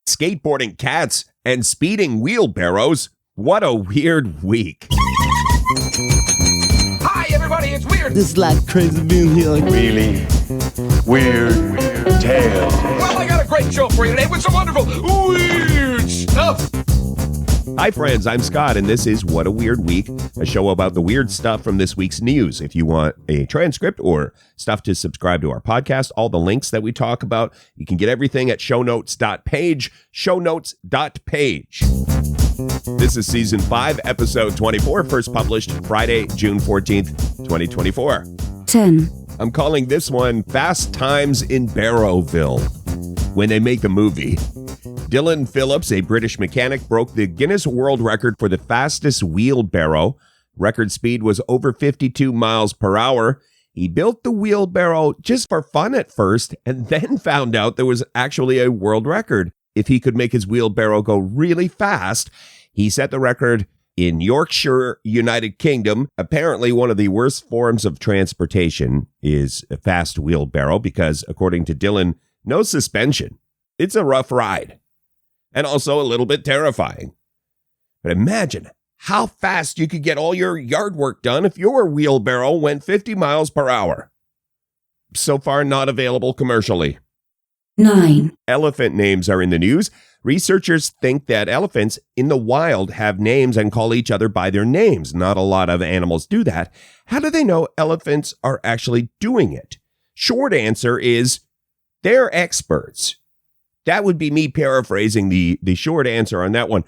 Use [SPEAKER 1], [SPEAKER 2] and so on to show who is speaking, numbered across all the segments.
[SPEAKER 1] skateboarding cats, and speeding wheelbarrows. What a weird week.
[SPEAKER 2] Hi, everybody, it's Weird.
[SPEAKER 3] This life crazy being here.
[SPEAKER 4] Really weird tales.
[SPEAKER 2] Well, I got a great show for you today with some wonderful weird stuff.
[SPEAKER 1] Hi, friends. I'm Scott, and this is What a Weird Week, a show about the weird stuff from this week's news. If you want a transcript or stuff to subscribe to our podcast, all the links that we talk about, you can get everything at shownotes.page, shownotes.page. This is Season 5, Episode 24, first published Friday, June 14th, 2024.
[SPEAKER 3] 10.
[SPEAKER 1] I'm calling this one Fast Times in Barrowville. When they make a movie, Dylan Phillips, a British mechanic, broke the Guinness World Record for the fastest wheelbarrow. Record speed was over 52 miles per hour. He built the wheelbarrow just for fun at first and then found out there was actually a world record. If he could make his wheelbarrow go really fast, he set the record in Yorkshire, United Kingdom. Apparently, one of the worst forms of transportation is a fast wheelbarrow because, according to Dylan, no suspension. It's a rough ride. And also a little bit terrifying. But imagine how fast you could get all your yard work done if your wheelbarrow went 50 miles per hour. So far, not available commercially.
[SPEAKER 3] 9.
[SPEAKER 1] Elephant names are in the news. Researchers think that elephants in the wild have names and call each other by their names. Not a lot of animals do that. How do they know elephants are actually doing it? Short answer is they're experts. That would be me paraphrasing the short answer on that one.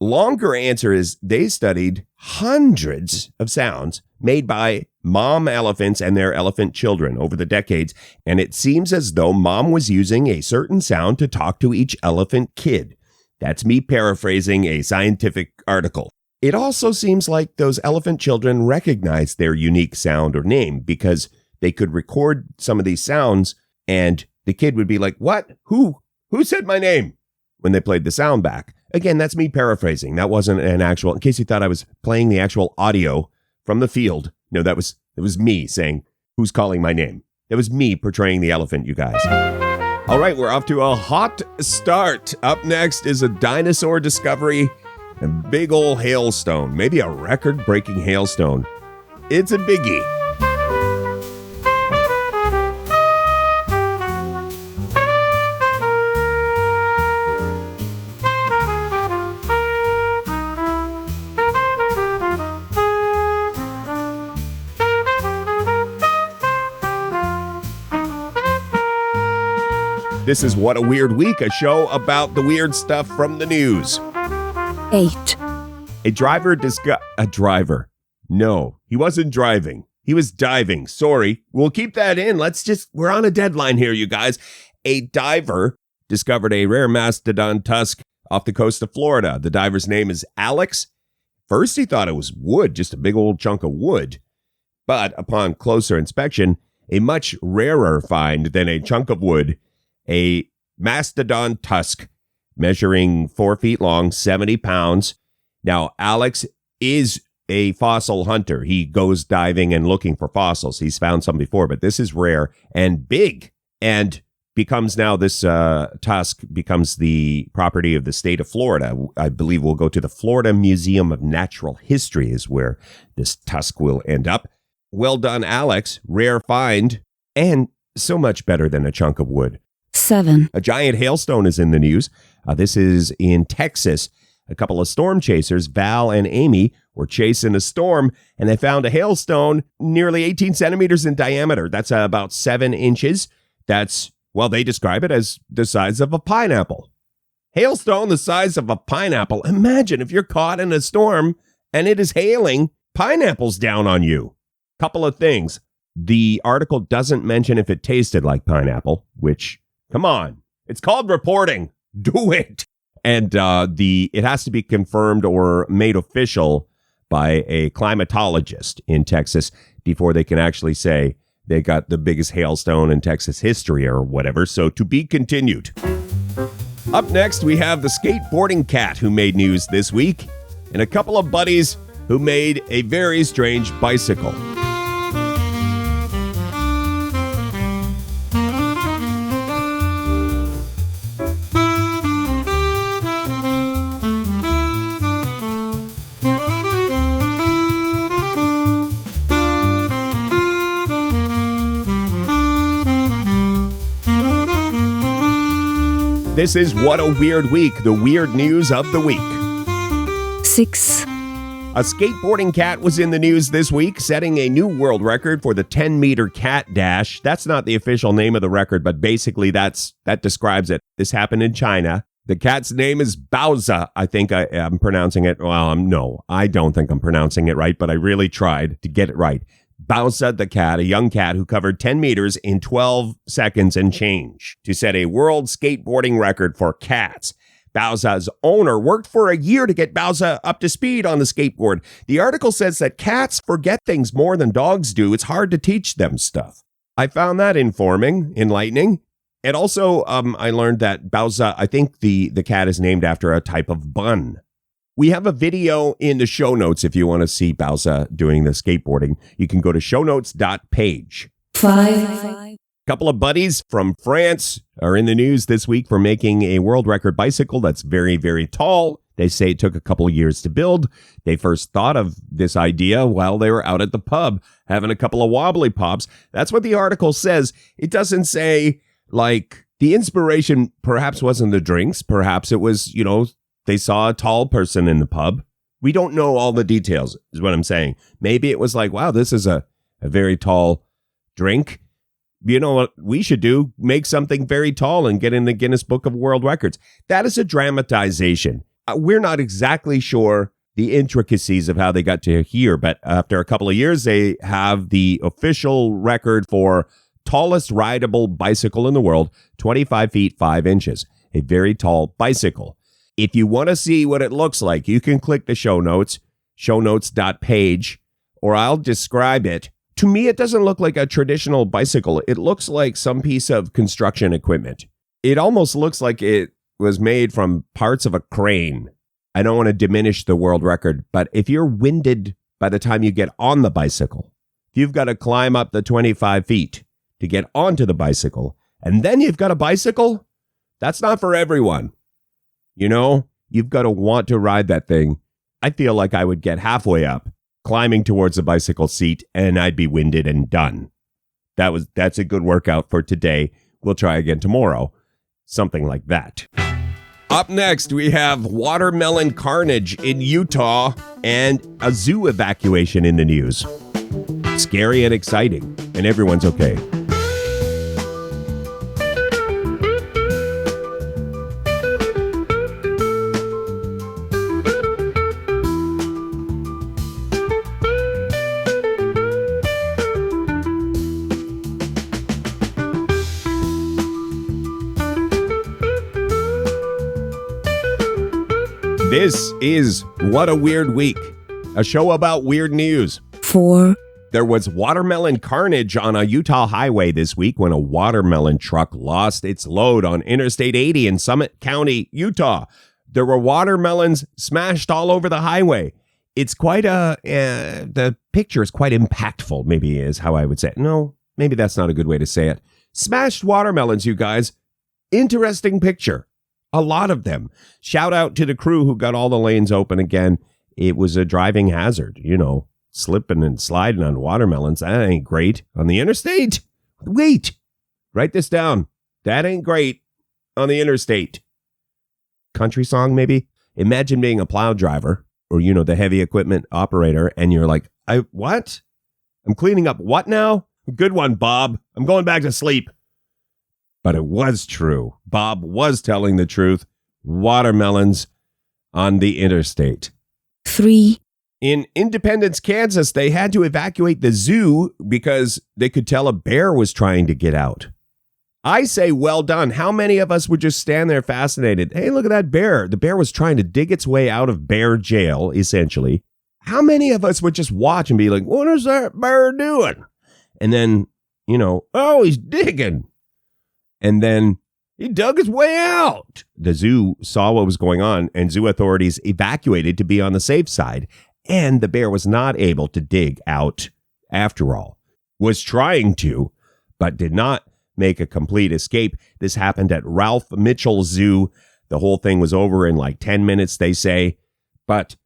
[SPEAKER 1] Longer answer is they studied hundreds of sounds made by mom elephants and their elephant children over the decades, and it seems as though mom was using a certain sound to talk to each elephant kid. That's me paraphrasing a scientific article. It also seems like those elephant children recognized their unique sound or name because they could record some of these sounds, and the kid would be like, "What? Who said my name?" when they played the sound back. Again, that's me paraphrasing. That wasn't an actual, in case you thought I was playing the actual audio from the field. No, it was me saying, "Who's calling my name?" It was me portraying the elephant, you guys. All right, we're off to a hot start. Up next is a dinosaur discovery, a big old hailstone, maybe a record-breaking hailstone. It's a biggie. This is What a Weird Week, a show about the weird stuff from the news.
[SPEAKER 3] 8.
[SPEAKER 1] A driver. No, he wasn't driving. He was diving. Sorry. We'll keep that in. We're on a deadline here, you guys. A diver discovered a rare mastodon tusk off the coast of Florida. The diver's name is Alex. First, he thought it was wood, just a big old chunk of wood. But upon closer inspection, a much rarer find than a chunk of wood, a mastodon tusk measuring 4 feet long, 70 pounds. Now, Alex is a fossil hunter. He goes diving and looking for fossils. He's found some before, but this is rare and big, and becomes now this tusk becomes the property of the state of Florida. I believe we'll go to the Florida Museum of Natural History is where this tusk will end up. Well done, Alex. Rare find, and so much better than a chunk of wood.
[SPEAKER 3] 7.
[SPEAKER 1] A giant hailstone is in the news. This is in Texas. A couple of storm chasers, Val and Amy, were chasing a storm, and they found a hailstone nearly 18 centimeters in diameter. That's about 7 inches. They describe it as the size of a pineapple. Hailstone the size of a pineapple. Imagine if you're caught in a storm and it is hailing pineapples down on you. Couple of things. The article doesn't mention if it tasted like pineapple, which, come on, it's called reporting. Do it. And it has to be confirmed or made official by a climatologist in Texas before they can actually say they got the biggest hailstone in Texas history or whatever. So to be continued. Up next, we have the skateboarding cat who made news this week and a couple of buddies who made a very strange bicycle. This is What a Weird Week, the weird news of the week.
[SPEAKER 3] 6,
[SPEAKER 1] A skateboarding cat was in the news this week, setting a new world record for the 10-meter cat dash. That's not the official name of the record, but basically that describes it. This happened in China. The cat's name is Bowza. I think I'm pronouncing it. Well, no, I don't think I'm pronouncing it right, but I really tried to get it right. Bowza the cat, a young cat who covered 10 meters in 12 seconds and change to set a world skateboarding record for cats. Bowza's owner worked for a year to get Bowza up to speed on the skateboard. The article says that cats forget things more than dogs do. It's hard to teach them stuff. I found that enlightening. And also, I learned that Bowza, I think the cat is named after a type of bun. We have a video in the show notes if you want to see Bowza doing the skateboarding. You can go to shownotes.page.
[SPEAKER 3] 5,
[SPEAKER 1] A couple of buddies from France are in the news this week for making a world record bicycle that's very, very tall. They say it took a couple of years to build. They first thought of this idea while they were out at the pub having a couple of wobbly pops. That's what the article says. It doesn't say, like, the inspiration perhaps wasn't the drinks. Perhaps it was, they saw a tall person in the pub. We don't know all the details, is what I'm saying. Maybe it was like, wow, this is a very tall drink. You know what we should do? Make something very tall and get in the Guinness Book of World Records. That is a dramatization. We're not exactly sure the intricacies of how they got to here, but after a couple of years, they have the official record for tallest rideable bicycle in the world, 25 feet, 5 inches. A very tall bicycle. If you want to see what it looks like, you can click the show notes, shownotes.page, or I'll describe it. To me, it doesn't look like a traditional bicycle. It looks like some piece of construction equipment. It almost looks like it was made from parts of a crane. I don't want to diminish the world record, but if you're winded by the time you get on the bicycle, if you've got to climb up the 25 feet to get onto the bicycle, and then you've got a bicycle, that's not for everyone. You've got to want to ride that thing. I feel like I would get halfway up, climbing towards the bicycle seat, and I'd be winded and done. That's a good workout for today. We'll try again tomorrow. Something like that. Up next, we have watermelon carnage in Utah and a zoo evacuation in the news. Scary and exciting, and everyone's okay. This is What a Weird Week, a show about weird news.
[SPEAKER 3] 4,
[SPEAKER 1] There was watermelon carnage on a Utah highway this week when a watermelon truck lost its load on Interstate 80 in Summit County, Utah. There were watermelons smashed all over the highway. It's quite the picture is quite impactful, maybe is how I would say it. No, maybe that's not a good way to say it. Smashed watermelons, you guys. Interesting picture. A lot of them. Shout out to the crew who got all the lanes open again. It was a driving hazard, slipping and sliding on watermelons. That ain't great on the interstate. Wait, write this down. That ain't great on the interstate. Country song, maybe? Imagine being a plow driver or, the heavy equipment operator, and you're like, what? I'm cleaning up what now? Good one, Bob. I'm going back to sleep. But it was true. Bob was telling the truth. Watermelons on the interstate.
[SPEAKER 3] 3,
[SPEAKER 1] In Independence, Kansas, they had to evacuate the zoo because they could tell a bear was trying to get out. I say, well done. How many of us would just stand there fascinated? Hey, look at that bear. The bear was trying to dig its way out of bear jail, essentially. How many of us would just watch and be like, what is that bear doing? And then, oh, he's digging. And then he dug his way out. The zoo saw what was going on, and zoo authorities evacuated to be on the safe side. And the bear was not able to dig out after all. Was trying to, but did not make a complete escape. This happened at Ralph Mitchell Zoo. The whole thing was over in like 10 minutes, they say. But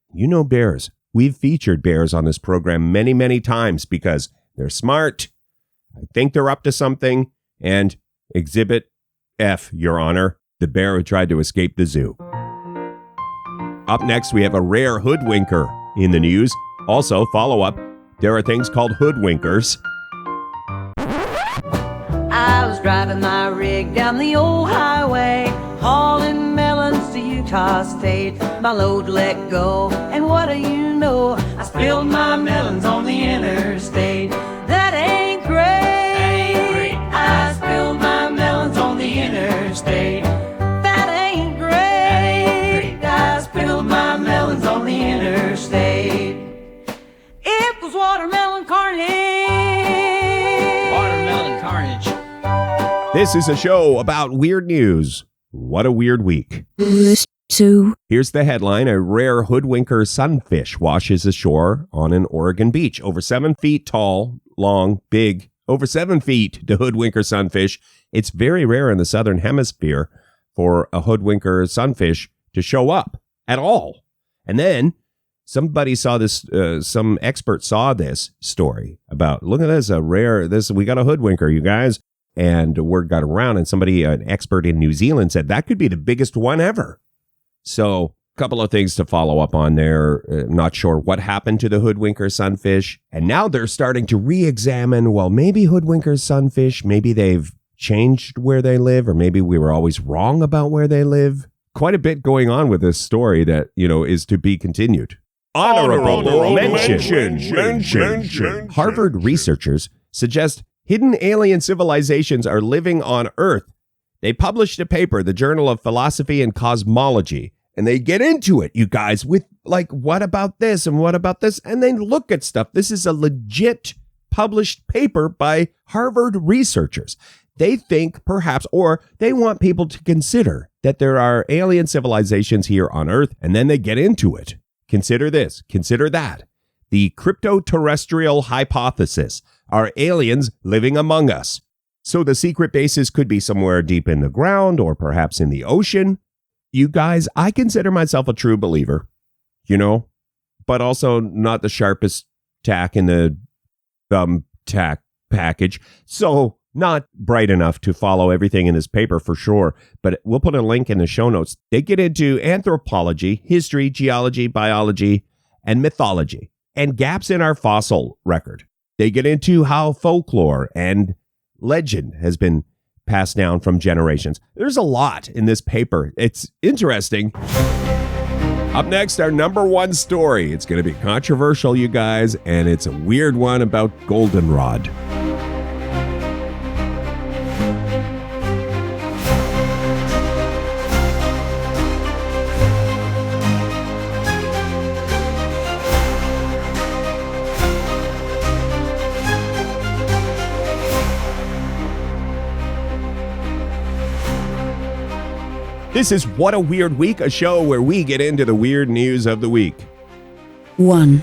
[SPEAKER 1] bears. We've featured bears on this program many, many times because they're smart. I think they're up to something. And Exhibit F, Your Honor. the bear who tried to escape the zoo. Up next, we have a rare hoodwinker in the news. Also, follow up, there are things called hoodwinkers.
[SPEAKER 5] I was driving my rig down the old highway, hauling melons to Utah State. My load let go, and what do you know? I spilled my melons on the interstate. That ain't great. I spilled my melons on the interstate. That ain't great. I spilled my melons on the interstate. It was watermelon carnage. Watermelon carnage.
[SPEAKER 1] This is a show about weird news. What a weird week.
[SPEAKER 3] list 2,
[SPEAKER 1] Here's the headline. A rare hoodwinker sunfish washes ashore on an Oregon beach. Over 7 feet tall, long, big, over 7 feet, the hoodwinker sunfish. It's very rare in the southern hemisphere for a hoodwinker sunfish to show up at all. And then somebody saw this, some expert saw this story about, look at this, we got a hoodwinker, you guys. And word got around, and somebody, an expert in New Zealand, said that could be the biggest one ever. So a couple of things to follow up on there. Not sure what happened to the hoodwinker sunfish. And now they're starting to re-examine, well, maybe hoodwinker sunfish, maybe they've changed where they live, or maybe we were always wrong about where they live. Quite a bit going on with this story that, is to be continued. Honorable mention. Harvard researchers suggest hidden alien civilizations are living on Earth. They published a paper, the Journal of Philosophy and Cosmology, and they get into it, you guys, with like, what about this and what about this? And they look at stuff. This is a legit published paper by Harvard researchers. They think perhaps, or they want people to consider that there are alien civilizations here on Earth, and then they get into it. Consider this, consider that. The crypto-terrestrial hypothesis. Are aliens living among us? So the secret bases could be somewhere deep in the ground or perhaps in the ocean. You guys, I consider myself a true believer, but also not the sharpest tack in the tack package. So not bright enough to follow everything in this paper for sure, but we'll put a link in the show notes. They get into anthropology, history, geology, biology, and mythology, and gaps in our fossil record. They get into how folklore and legend has been passed down from generations. There's a lot in this paper. It's interesting. Up next, our number one story. It's going to be controversial, you guys, and it's a weird one about goldenrod. This is What a Weird Week, a show where we get into the weird news of the week.
[SPEAKER 3] 1,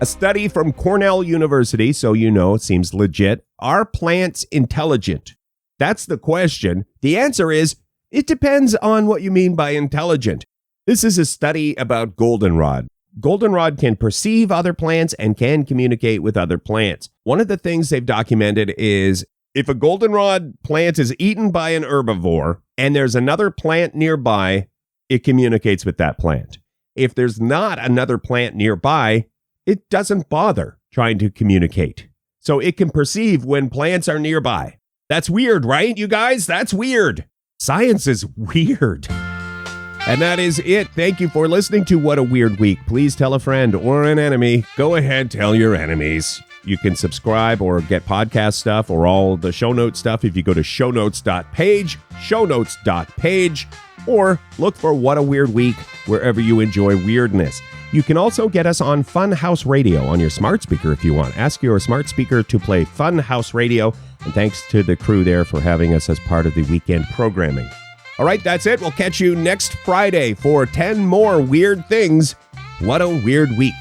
[SPEAKER 1] A study from Cornell University, so it seems legit. Are plants intelligent? That's the question. The answer is, it depends on what you mean by intelligent. This is a study about goldenrod. Goldenrod can perceive other plants and can communicate with other plants. One of the things they've documented is if a goldenrod plant is eaten by an herbivore and there's another plant nearby, it communicates with that plant. If there's not another plant nearby, it doesn't bother trying to communicate. So it can perceive when plants are nearby. That's weird, right, you guys? That's weird. Science is weird. And that is it. Thank you for listening to What a Weird Week. Please tell a friend or an enemy. Go ahead, tell your enemies. You can subscribe or get podcast stuff or all the show notes stuff if you go to shownotes.page, or look for What a Weird Week wherever you enjoy weirdness. You can also get us on Funhouse Radio on your smart speaker if you want. Ask your smart speaker to play Funhouse Radio, and thanks to the crew there for having us as part of the weekend programming. All right, that's it. We'll catch you next Friday for 10 more weird things. What a weird week.